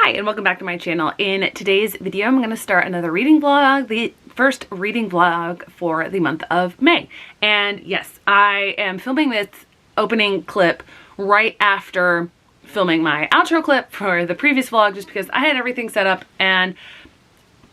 Hi and welcome back to my channel. In today's video I'm going to start another reading vlog, the first reading vlog for the month of May. And yes, I am filming this opening clip right after filming my outro clip for the previous vlog just because I had everything set up and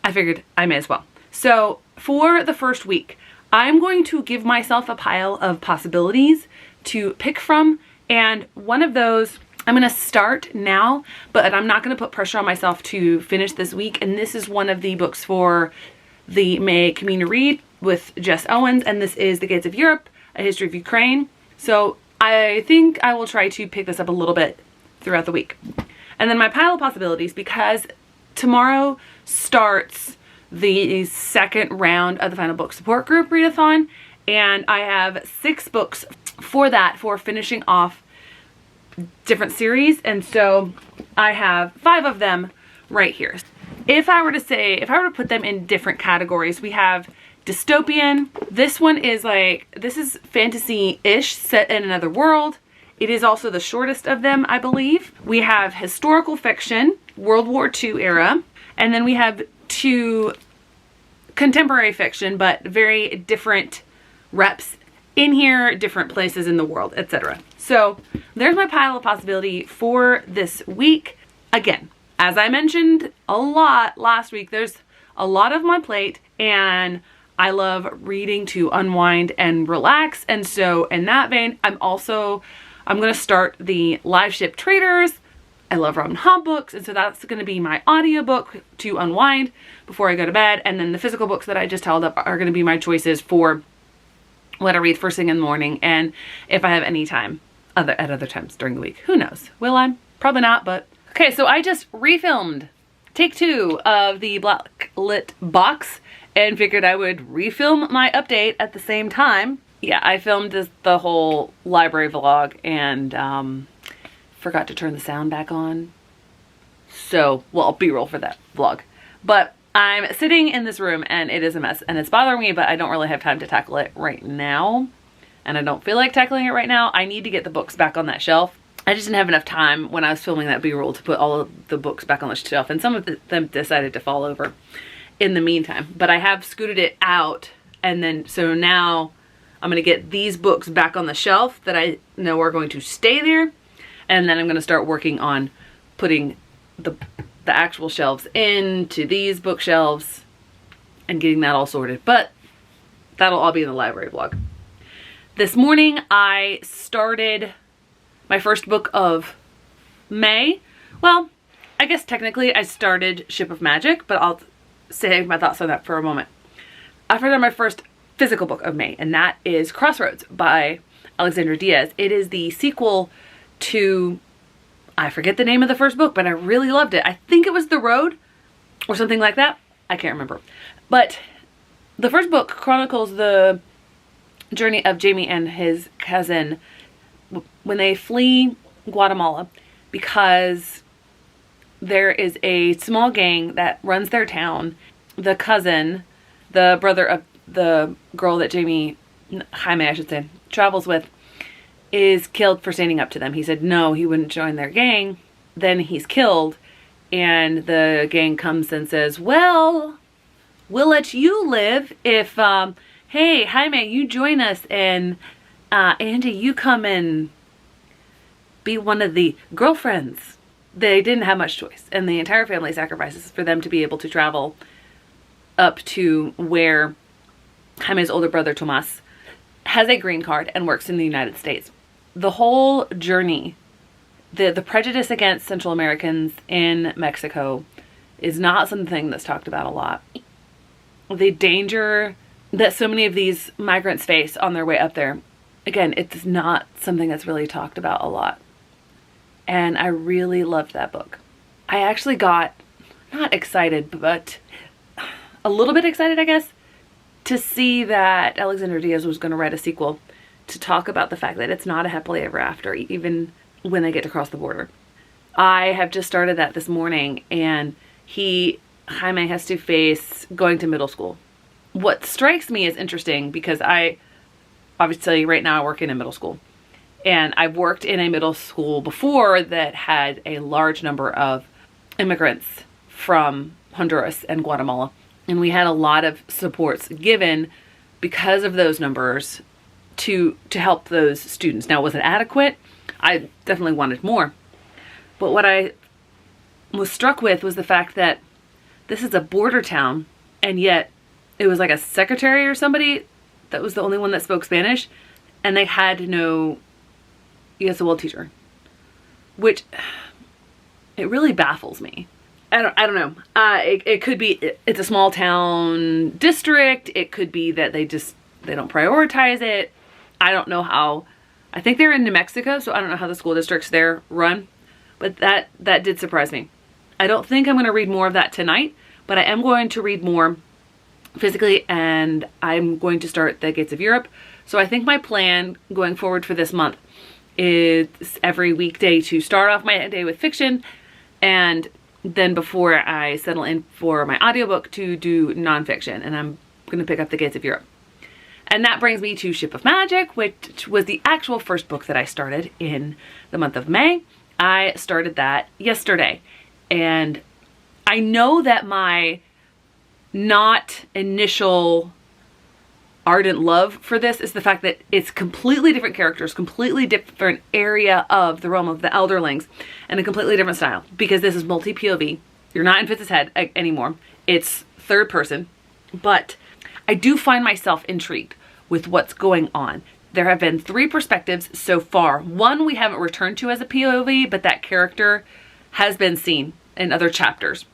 I figured I may as well. So for the first week, I'm going to give myself a pile of possibilities to pick from, and one of those I'm going to start now, but I'm not going to put pressure on myself to finish this week. And this is one of the books for the May Community Read with Jess Owens, and this is The Gates of Europe, A History of Ukraine. So I think I will try to pick this up a little bit throughout the week. And then my pile of possibilities, because tomorrow starts the second round of the Final Book Support Group readathon, and I have 6 books for that, for finishing off different series, and so I have 5 of them right here. If I were to put them in different categories, we have dystopian. This one is this is fantasy-ish, set in another world. It is also the shortest of them, I believe. We have historical fiction, World War II era, and then we have 2 contemporary fiction, but very different reps in here, different places in the world, etc. So there's my pile of possibility for this week. Again, as I mentioned a lot last week, there's a lot of my plate and I love reading to unwind and relax. And so in that vein, I'm going to start the live ship traders. I love Robin Hobb books, and so that's going to be my audiobook to unwind before I go to bed. And then the physical books that I just held up are going to be my choices for what I read first thing in the morning, and if I have any time at other times during the week. Who knows? Will I? Probably not, but okay. So I just refilmed take 2 of the Blacklit box and figured I would refilm my update at the same time. Yeah, I filmed the whole library vlog and forgot to turn the sound back on. So, well, B-roll for that vlog. But I'm sitting in this room and it is a mess and it's bothering me, but I don't really have time to tackle it right now. And I don't feel like tackling it right now. I need to get the books back on that shelf. I just didn't have enough time when I was filming that B-roll to put all of the books back on the shelf, and some of them decided to fall over in the meantime. But I have scooted it out, and then so now I'm going to get these books back on the shelf that I know are going to stay there, and then I'm going to start working on putting the actual shelves into these bookshelves and getting that all sorted. But that'll all be in the library vlog. This morning I started my first book of May. Well, I guess technically I started Ship of Magic, but I'll save my thoughts on that for a moment. I started my first physical book of May, and that is Crossroads by Alexandra Diaz. It is the sequel to, I forget the name of the first book, but I really loved it. I think it was The Road or something like that. I can't remember. But the first book chronicles the journey of Jamie and his cousin when they flee Guatemala because there is a small gang that runs their town. The cousin, the brother of the girl that Jaime, I should say, travels with, is killed for standing up to them. He said no, he wouldn't join their gang. Then he's killed, and the gang comes and says, well, we'll let you live if, hey, Jaime, you join us, and Angie, you come and be one of the girlfriends. They didn't have much choice, and the entire family sacrifices for them to be able to travel up to where Jaime's older brother, Tomas, has a green card and works in the United States. The whole journey, the prejudice against Central Americans in Mexico is not something that's talked about a lot. The danger that so many of these migrants face on their way up there, again, it's not something that's really talked about a lot. And I really loved that book. I actually got, not excited, but a little bit excited, I guess, to see that Alexandra Diaz was going to write a sequel to talk about the fact that it's not a happily ever after, even when they get to cross the border. I have just started that this morning, and Jaime has to face going to middle school. What strikes me as interesting, because I, obviously right now I work in a middle school, and I've worked in a middle school before that had a large number of immigrants from Honduras and Guatemala. And we had a lot of supports given because of those numbers to help those students. Now, was it adequate? I definitely wanted more. But what I was struck with was the fact that this is a border town, and yet it was like a secretary or somebody that was the only one that spoke Spanish, and they had no ESOL teacher, which it really baffles me. I don't know. It could be it's a small town district. It could be that they don't prioritize it. I don't know how. I think they're in New Mexico, so I don't know how the school districts there run. But that did surprise me. I don't think I'm going to read more of that tonight, but I am going to read more physically, and I'm going to start The Gates of Europe. So I think my plan going forward for this month is every weekday to start off my day with fiction, and then before I settle in for my audiobook to do nonfiction, and I'm going to pick up The Gates of Europe. And that brings me to Ship of Magic, which was the actual first book that I started in the month of May. I started that yesterday, and I know that my not initial ardent love for this is the fact that it's completely different characters, completely different area of the realm of the Elderlings, and a completely different style, because this is multi-POV. You're not in Fitz's head anymore. It's third person, but I do find myself intrigued with what's going on. There have been 3 perspectives so far. One we haven't returned to as a POV, but that character has been seen in other chapters.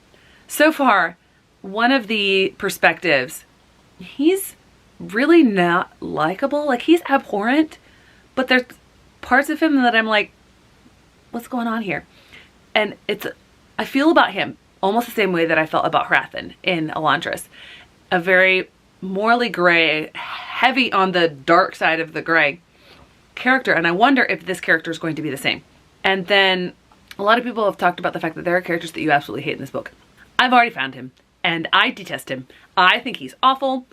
So far, one of the perspectives, he's really not likable. Like, he's abhorrent, but there's parts of him that I'm like, what's going on here? And I feel about him almost the same way that I felt about Hrathen in Elantris. A very morally gray, heavy on the dark side of the gray character, and I wonder if this character is going to be the same. And then a lot of people have talked about the fact that there are characters that you absolutely hate in this book. I've already found him, and I detest him. I think he's awful,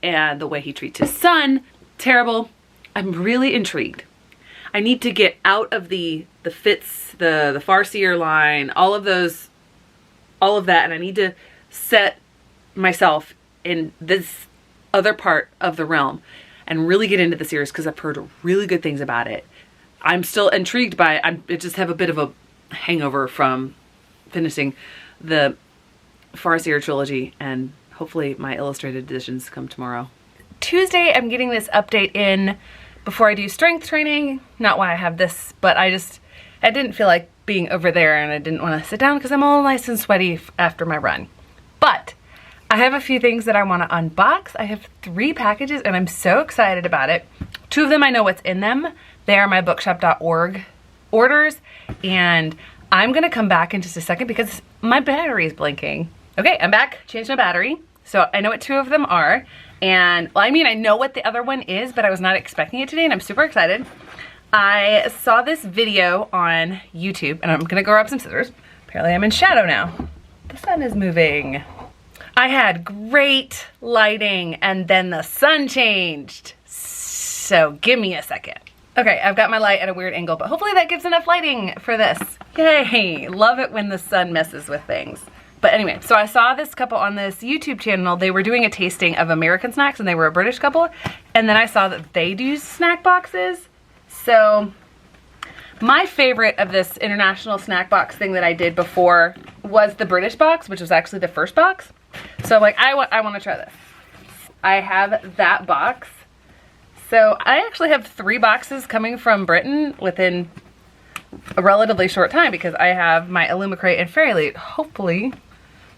and the way he treats his son, terrible. I'm really intrigued. I need to get out of the Fitz, the Farseer line, all of that, and I need to set myself in this other part of the realm and really get into the series, because I've heard really good things about it. I'm still intrigued by it. I just have a bit of a hangover from finishing the Farseer trilogy, and hopefully my illustrated editions come tomorrow. Tuesday, I'm getting this update in before I do strength training. Not why I have this, but I didn't feel like being over there, and I didn't want to sit down because I'm all nice and sweaty after my run. But I have a few things that I want to unbox. I have 3 packages, and I'm so excited about it. 2 of them, I know what's in them. They are my bookshop.org orders, and I'm going to come back in just a second because my battery is blinking. Okay, I'm back. Changed my battery. So I know what 2 of them are. And, well, I mean, I know what the other one is, but I was not expecting it today, and I'm super excited. I saw this video on YouTube, and I'm going to go grab some scissors. Apparently I'm in shadow now. The sun is moving. I had great lighting, and then the sun changed. So give me a second. Okay, I've got my light at a weird angle, but hopefully that gives enough lighting for this. Yay, love it when the sun messes with things. But anyway, so I saw this couple on this YouTube channel. They were doing a tasting of American snacks, and they were a British couple. And then I saw that they do snack boxes. So my favorite of this international snack box thing that I did before was the British box, which was actually the first box. So I'm like, I want to try this. I have that box. So I actually have 3 boxes coming from Britain within a relatively short time, because I have my Illumicrate and Fairy Loot hopefully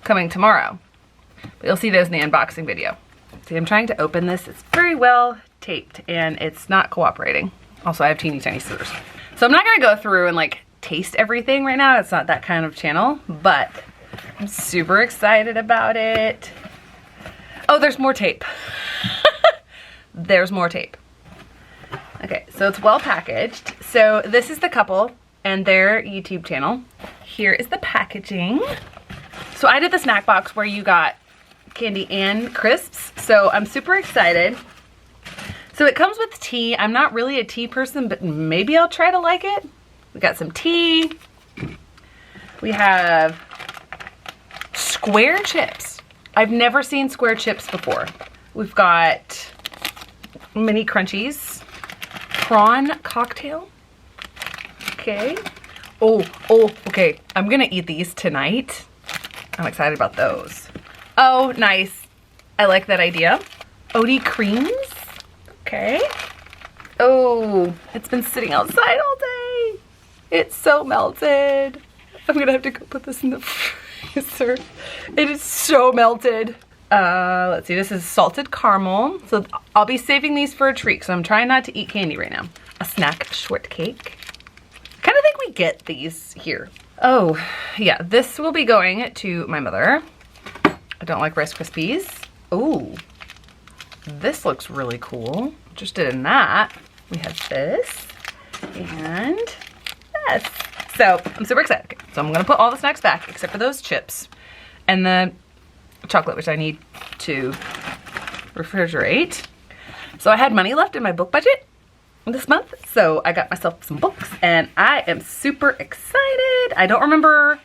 coming tomorrow. But you'll see those in the unboxing video. See, I'm trying to open this. It's very well taped, and it's not cooperating. Also, I have teeny tiny scissors. So I'm not going to go through and like taste everything right now. It's not that kind of channel, but I'm super excited about it. Oh, there's more tape. There's more tape. Okay, so it's well packaged. So this is the couple and their YouTube channel. Here is the packaging. So I did the snack box where you got candy and crisps. So I'm super excited. So it comes with tea. I'm not really a tea person, but maybe I'll try to like it. We got some tea. We have square chips. I've never seen square chips before. We've got mini crunchies, prawn cocktail. Okay. Oh, okay. I'm gonna eat these tonight. I'm excited about those. Oh, nice. I like that idea. Oaty creams. Okay. Oh, it's been sitting outside all day. It's so melted. I'm gonna have to go put this in the freezer. It is so melted. Let's see, this is salted caramel. So I'll be saving these for a treat, so I'm trying not to eat candy right now. A snack shortcake. I kind of think we get these here. Oh, yeah, this will be going to my mother. I don't like Rice Krispies. Oh, this looks really cool. Interested in that. We have this and this. So I'm super excited. Okay, so I'm gonna put all the snacks back except for those chips and the chocolate, which I need to refrigerate. So I had money left in my book budget this month, so I got myself some books and I am super excited. I don't remember.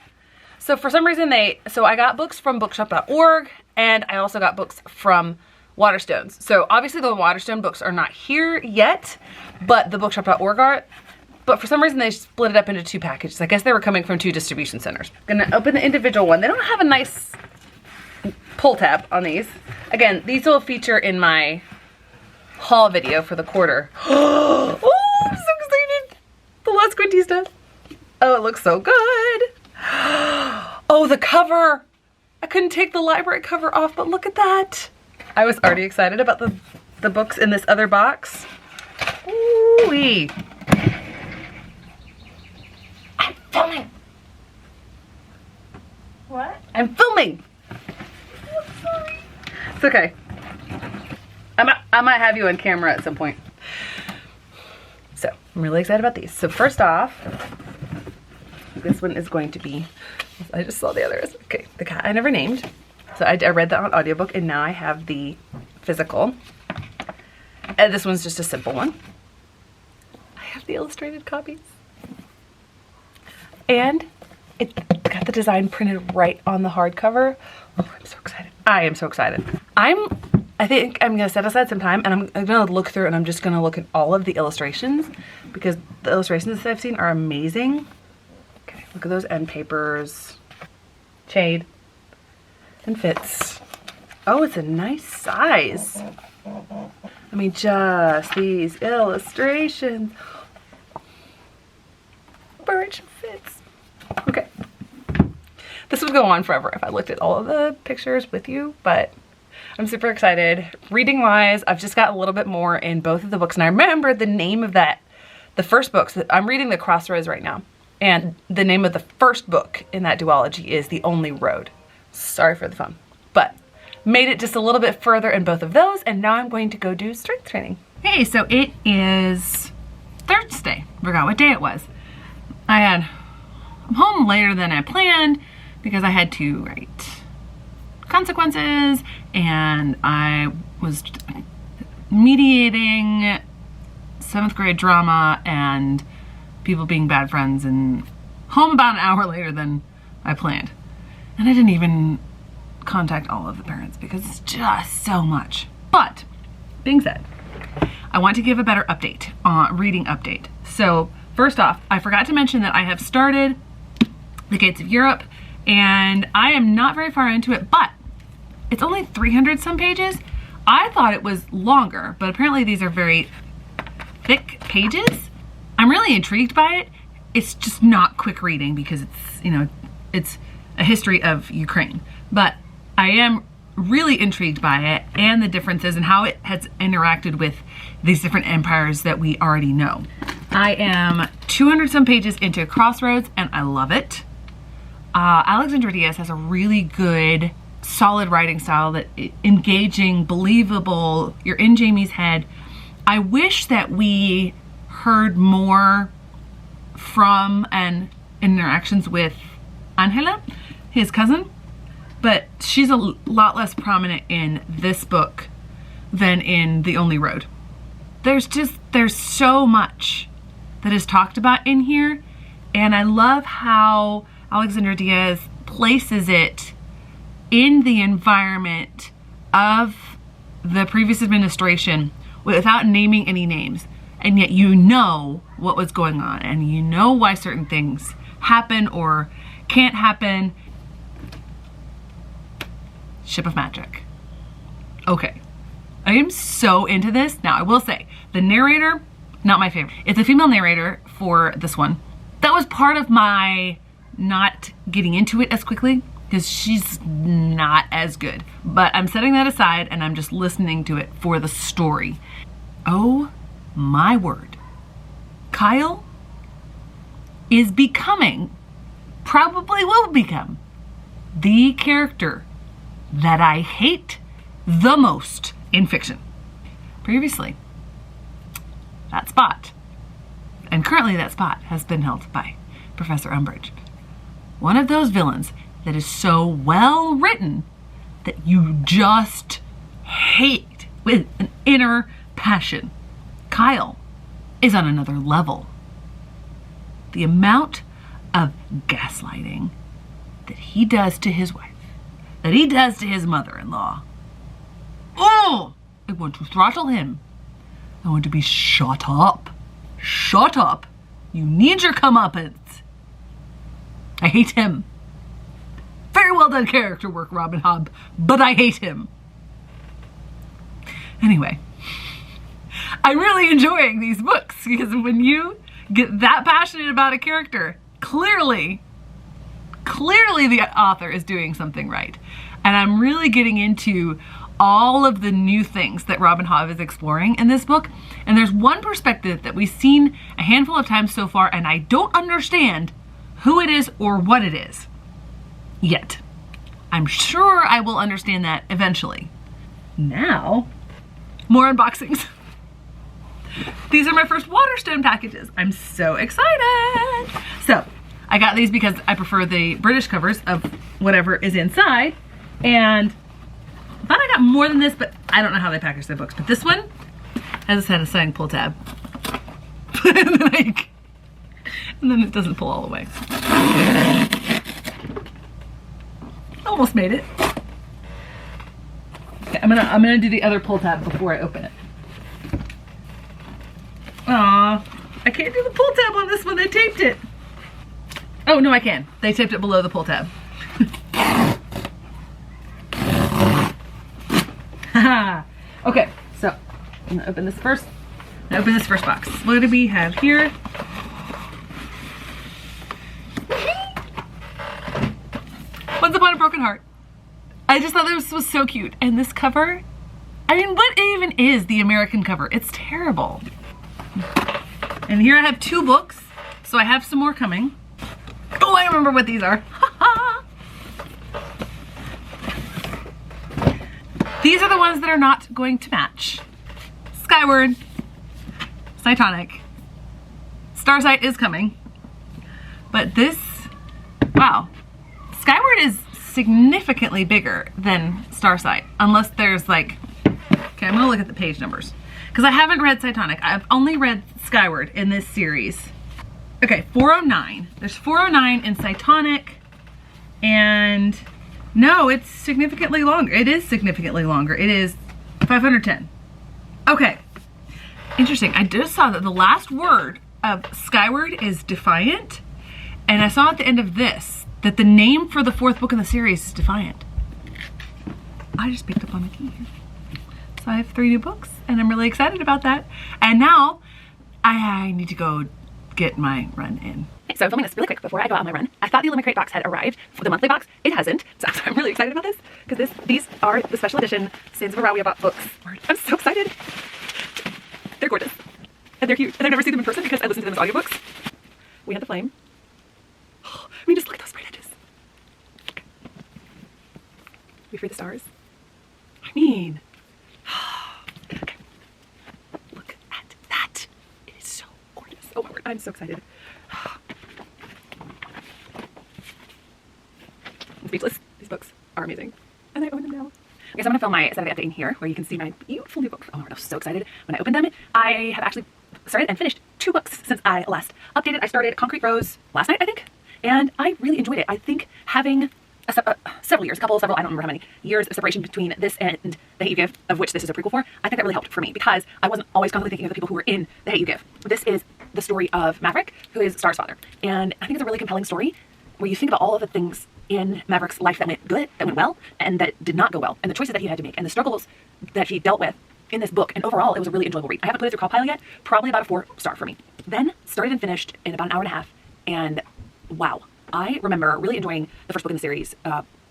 So for some reason so I got books from bookshop.org and I also got books from Waterstones. So obviously the Waterstone books are not here yet, but the bookshop.org are. But for some reason they split it up into 2 packages. I guess they were coming from 2 distribution centers. I'm gonna open the individual one. They don't have a nice pull tab on these. Again, these will feature in my haul video for the quarter. Oh, I'm so excited. The Lost Quinty stuff. Oh, it looks so good. Oh, the cover. I couldn't take the library cover off, but look at that. I was already excited about the books in this other box. Ooh-wee. I'm filming. What? I'm filming. I'm sorry. It's okay. I might have you on camera at some point. So I'm really excited about these. So first off, this one is going to be, I just saw the others. Okay, the cat I never named. So I read that on audiobook and now I have the physical. And this one's just a simple one. I have the illustrated copies. And it got the design printed right on the hardcover. Oh, I'm so excited. I am so excited. I think I'm gonna set aside some time and I'm gonna look through and I'm just gonna look at all of the illustrations because the illustrations that I've seen are amazing. Okay, look at those end papers. Shade. And fits. Oh, it's a nice size. I mean, just these illustrations. Birch fits. Okay. This would go on forever if I looked at all of the pictures with you, but I'm super excited. Reading wise, I've just got a little bit more in both of the books. And I remember the name of the first book. So I'm reading the Crossroads right now. And the name of the first book in that duology is The Only Road. Sorry for the fun, but made it just a little bit further in both of those. And now I'm going to go do strength training. Hey, so it is Thursday. Forgot what day it was. I'm home later than I planned because I had to write consequences and I was mediating 7th grade drama and people being bad friends and home about an hour later than I planned. And I didn't even contact all of the parents because it's just so much. But, being said, I want to give a better update, reading update. So, first off, I forgot to mention that I have started The Gates of Europe and I am not very far into it, but it's only 300 some pages. I thought it was longer, but apparently these are very thick pages. I'm really intrigued by it. It's just not quick reading because it's, you know, it's a history of Ukraine, but I am really intrigued by it and the differences and how it has interacted with these different empires that we already know. I am 200 some pages into Crossroads and I love it. Alexandra Diaz has a really good, solid writing style that engaging, believable, you're in Jamie's head. I wish that we heard more from and interactions with Angela, his cousin, but she's a lot less prominent in this book than in The Only Road. There's so much that is talked about in here, and I love how Alexandra Diaz places it in the environment of the previous administration without naming any names, and yet you know what was going on and you know why certain things happen or can't happen. Ship of Magic. Okay. I am so into this. Now, I will say, the narrator, not my favorite. It's a female narrator for this one. That was part of my not getting into it as quickly, because she's not as good. But I'm setting that aside and I'm just listening to it for the story. Oh my word. Kyle is becoming, probably will become, the character that I hate the most in fiction. Previously, that spot, and currently that spot, has been held by Professor Umbridge. One of those villains that is so well written that you just hate with an inner passion. Kyle is on another level. The amount of gaslighting that he does to his wife, that he does to his mother-in-law. Oh, I want to throttle him. I want to be shut up. Shut up. You need your comeuppance. I hate him. Very well done character work, Robin Hobb, but I hate him. Anyway, I'm really enjoying these books, because when you get that passionate about a character, clearly the author is doing something right. And I'm really getting into all of the new things that Robin Hobb is exploring in this book. And there's one perspective that we've seen a handful of times so far, and I don't understand who it is or what it is yet. I'm sure I will understand that eventually. Now, more unboxings. These are my first Waterstone packages. I'm so excited. So, I got these because I prefer the British covers of whatever is inside. And I thought I got more than this, but I don't know how they package their books. But this one has had a signed pull tab. And then it doesn't pull all the way. Almost made it. Okay, I'm gonna do the other pull tab before I open it. Aw, I can't do the pull tab on this one. They taped it. Oh no, I can. They taped it below the pull tab. Okay, so I'm gonna open this first. Open this first box. What do we have here? Once Upon a Broken Heart. I just thought this was so cute. And this cover, I mean, what even is the American cover? It's terrible. And here I have 2 books, so I have some more coming. Oh, I remember what these are. These are the ones that are not going to match. Skyward, Cytonic, Starsight is coming, but this, wow. Skyward is significantly bigger than Starsight, unless there's like, okay, I'm gonna look at the page numbers, because I haven't read Cytonic. I've only read Skyward in this series. Okay, 409. There's 409 in Cytonic, and no, it's significantly longer. It is significantly longer. It is 510. Okay, interesting. I just saw that the last word of Skyward is Defiant, and I saw at the end of this that the name for the 4th book in the series is Defiant. I just picked up on the key. So I have 3 new books, and I'm really excited about that. And now I need to go get my run in. So I'm filming this really quick before I go out on my run. I thought the Limit Crate box had arrived for the monthly box. It hasn't. So I'm really excited about this, because these are the special edition Sands of Arawi bought books. I'm so excited. They're gorgeous. And they're cute. And I've never seen them in person because I listened to them as audiobooks. We Had the Flame. Oh, I mean, just look at those bright edges. We Free the Stars. I mean, okay. Look at that. It is so gorgeous. Oh my word, I'm so excited. I'm speechless. These books are amazing. And I own them now. I guess I'm gonna film my Saturday update in here where you can see my beautiful new books. Oh my god, I'm so excited when I opened them. I have actually started and finished 2 books since I last updated. I started Concrete Rose last night, I think, and I really enjoyed it. I think having several years, several, I don't remember how many years of separation between this and The Hate U Give, of which this is a prequel for. I think that really helped for me because I wasn't always constantly thinking of the people who were in The Hate U Give. This is the story of Maverick, who is Star's father. And I think it's a really compelling story where you think about all of the things in Maverick's life that went good, that went well, and that did not go well, and the choices that he had to make, and the struggles that he dealt with in this book. And overall, it was a really enjoyable read. I haven't put it through Compile yet, probably about a 4-star for me. Then started and finished in about an hour and a half, and wow. I remember really enjoying the first book in the series,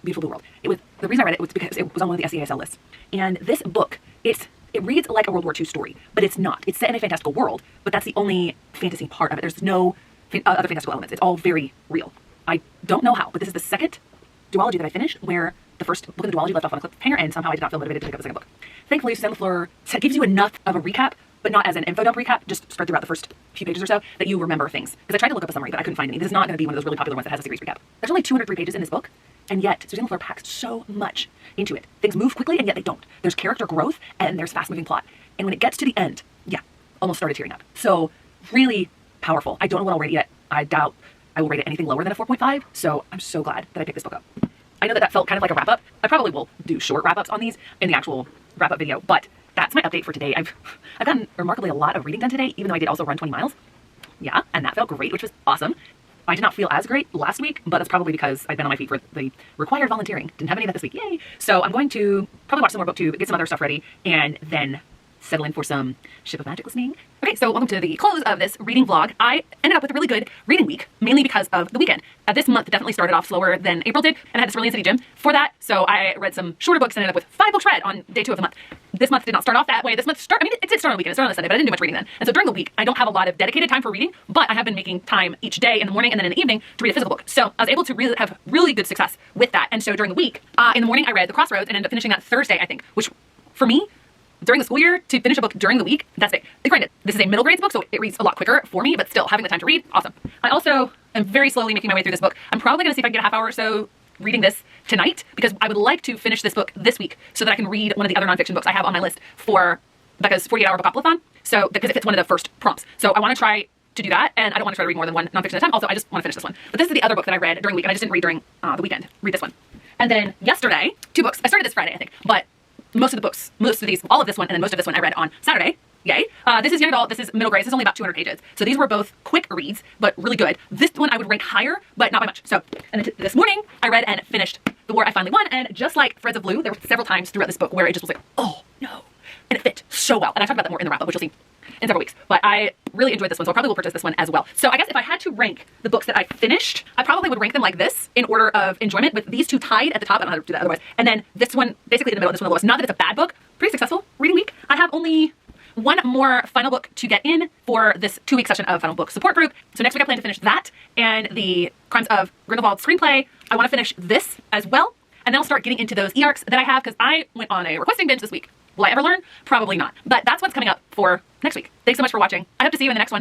Beautiful Blue World. It was the reason I read it was because it was on one of the SCASL lists. And this book, it reads like a World War II story, but it's not. It's set in a fantastical world, but that's the only fantasy part of it. There's no other fantastical elements. It's all very real. I don't know how, but this is the second duology that I finished where the first book in the duology left off on a cliffhanger, and somehow I did not feel motivated to pick up the second book. Thankfully, Suzanne LaFleur gives you enough of a recap, but not as an info dump recap, just spread throughout the first few pages or so, that you remember things. Because I tried to look up a summary, but I couldn't find any. This is not going to be one of those really popular ones that has a series recap. There's only 203 pages in this book, and yet Suzanne LaFleur packs so much into it. Things move quickly, and yet they don't. There's character growth, and there's fast-moving plot. And when it gets to the end, yeah, almost started tearing up. So, really powerful. I don't know what I'll rate it yet. I doubt I will rate it anything lower than a 4.5, so I'm so glad that I picked this book up. I know that felt kind of like a wrap-up. I probably will do short wrap-ups on these in the actual wrap-up video, but that's my update for today. I've gotten remarkably a lot of reading done today, even though I did also run 20 miles. Yeah, and that felt great, which was awesome. I did not feel as great last week, but that's probably because I'd been on my feet for the required volunteering. Didn't have any of that this week, yay! So I'm going to probably watch some more BookTube, get some other stuff ready, and then settle in for some Ship of Magic listening. Okay, so welcome to the close of this reading vlog. I ended up with a really good reading week, mainly because of the weekend. This month definitely started off slower than April did, and I had this Brilliant City gym for that, so I read some shorter books and ended up with 5 books read on day 2 of the month. This month did not start off that way. This month it did start on the weekend, it started on the Sunday, but I didn't do much reading then. And so during the week, I don't have a lot of dedicated time for reading, but I have been making time each day in the morning and then in the evening to read a physical book. So I was able to have really good success with that. And so during the week, in the morning I read The Crossroads and ended up finishing that Thursday, I think, which for me, during the school year, to finish a book during the week, that's big. Granted, this is a middle grades book, so it reads a lot quicker for me, but still, having the time to read, awesome. I also am very slowly making my way through this book. I'm probably gonna see if I can get a half hour or so reading this tonight, because I would like to finish this book this week so that I can read one of the other nonfiction books I have on my list for Becca's 48-hour bookathon. So, because it fits one of the first prompts. So I wanna try to do that, and I don't want to try to read more than one nonfiction at a time. Also, I just want to finish this one. But this is the other book that I read during the week, and I just didn't read during the weekend. Read this one. And then yesterday, 2 books. I started this Friday, I think, but most of these, all of this one, and then most of this one I read on Saturday. Yay. This is young adult, this is middle grade, this is only about 200 pages. So these were both quick reads, but really good. This one I would rank higher, but not by much. So, and then this morning I read and finished The War I Finally Won, and just like Threads of Blue, there were several times throughout this book where it just was like, oh no. And it fit so well. And I talked about that more in the wrap-up, which you'll see in several weeks. But I really enjoyed this one, so I probably will purchase this one as well. So I guess if I had to rank the books that I finished, I probably would rank them like this in order of enjoyment, with these 2 tied at the top. I don't know how to do that otherwise. And then this one basically in the middle, and this one the lowest. Not that it's a bad book. Pretty successful reading week. I have only one more final book to get in for this 2-week session of Final Book Support Group. So next week I plan to finish that and the Crimes of Grindelwald screenplay. I want to finish this as well. And then I'll start getting into those e-arcs that I have, because I went on a requesting binge this week. Will I ever learn? Probably not. But that's what's coming up for next week. Thanks so much for watching. I hope to see you in the next one.